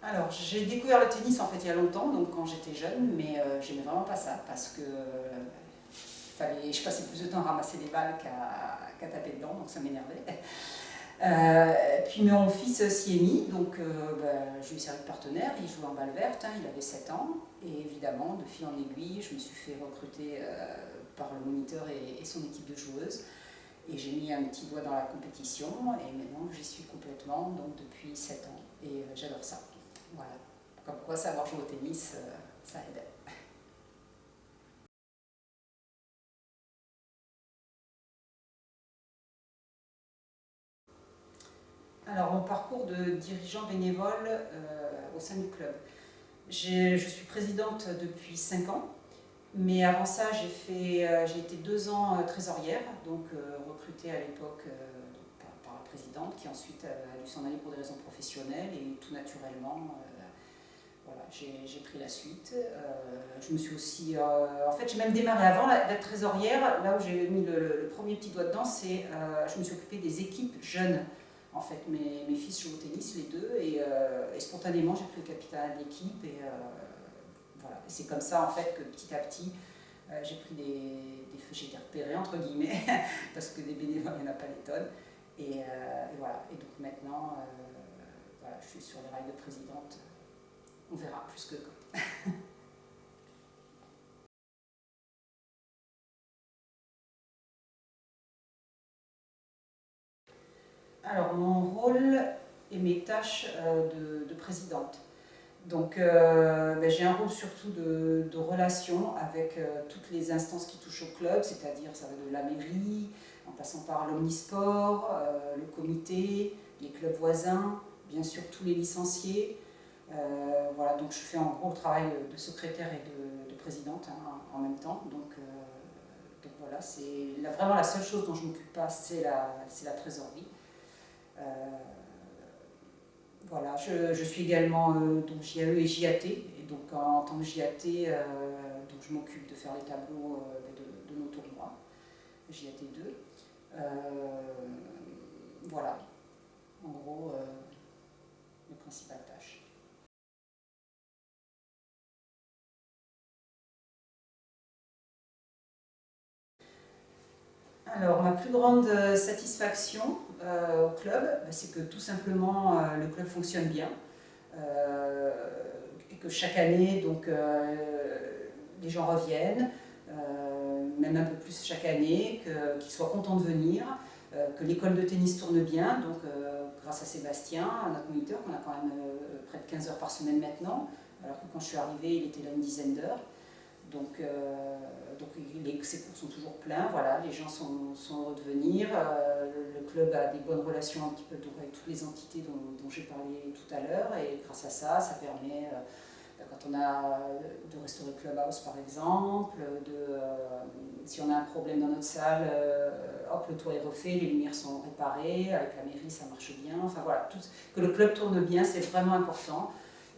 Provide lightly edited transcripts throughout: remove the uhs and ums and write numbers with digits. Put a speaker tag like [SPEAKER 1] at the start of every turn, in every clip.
[SPEAKER 1] Alors, j'ai découvert le tennis en fait il y a longtemps, donc quand j'étais jeune, mais j'aimais vraiment pas ça parce que je passais plus de temps à ramasser des balles qu'à taper dedans, donc ça m'énervait. Puis mon fils s'y est mis, donc je lui ai servi de partenaire, il jouait en balle verte, hein, il avait 7 ans, et évidemment, de fil en aiguille, je me suis fait recruter par le moniteur et son équipe de joueuses, et j'ai mis un petit doigt dans la compétition, et maintenant j'y suis complètement, donc depuis 7 ans, et j'adore ça. Voilà, comme quoi savoir jouer au tennis, ça aide. Alors, mon parcours de dirigeant bénévole au sein du club. Je suis présidente depuis 5 ans, mais avant ça, j'ai été 2 ans trésorière, donc recrutée à l'époque par la présidente, qui ensuite a dû s'en aller pour des raisons professionnelles, et tout naturellement, voilà, j'ai pris la suite. Je me suis aussi, en fait, j'ai même démarré avant d'être trésorière. Là où j'ai mis le premier petit doigt dedans, c'est je me suis occupée des équipes jeunes. En fait, mes fils jouent au tennis, les deux, et spontanément, j'ai pris le capital d'équipe. Et voilà. Et c'est comme ça, en fait, que petit à petit, j'ai pris j'ai été repérée, entre guillemets, parce que des bénévoles, il n'y en a pas des tonnes. Et voilà. Et donc maintenant, voilà, je suis sur les rails de présidente. On verra plus que quand. Alors, mon rôle et mes tâches de présidente. Donc, j'ai un rôle surtout de relation avec toutes les instances qui touchent au club, c'est-à-dire ça va de la mairie, en passant par l'omnisport, le comité, les clubs voisins, bien sûr tous les licenciés. Voilà, donc je fais en gros le travail de secrétaire et de présidente, hein, en même temps. Donc voilà, c'est vraiment la seule chose dont je ne m'occupe pas, c'est la trésorerie. Euh, voilà, je suis également donc JAE et JAT, et donc en tant que JAT, donc je m'occupe de faire les tableaux de nos tournois, JAT 2. Voilà, en gros, les principales tâches. Alors, ma plus grande satisfaction au club, c'est que tout simplement le club fonctionne bien, euh, et que chaque année, donc, les gens reviennent, même un peu plus chaque année, qu'ils soient contents de venir, que l'école de tennis tourne bien, donc grâce à Sébastien, à notre moniteur, qu'on a quand même près de 15 heures par semaine maintenant, alors que quand je suis arrivée, il était là une dizaine d'heures. Donc ces cours sont toujours pleins, voilà, les gens sont heureux de venir. Le club a des bonnes relations un petit peu donc, avec toutes les entités dont j'ai parlé tout à l'heure, et grâce à ça, ça permet, quand on a de restaurer le clubhouse par exemple, si on a un problème dans notre salle, hop, le toit est refait, les lumières sont réparées, avec la mairie ça marche bien, enfin voilà, que le club tourne bien, c'est vraiment important,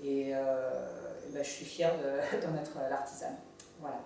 [SPEAKER 1] et je suis fière d'en être l'artisane. Voilà.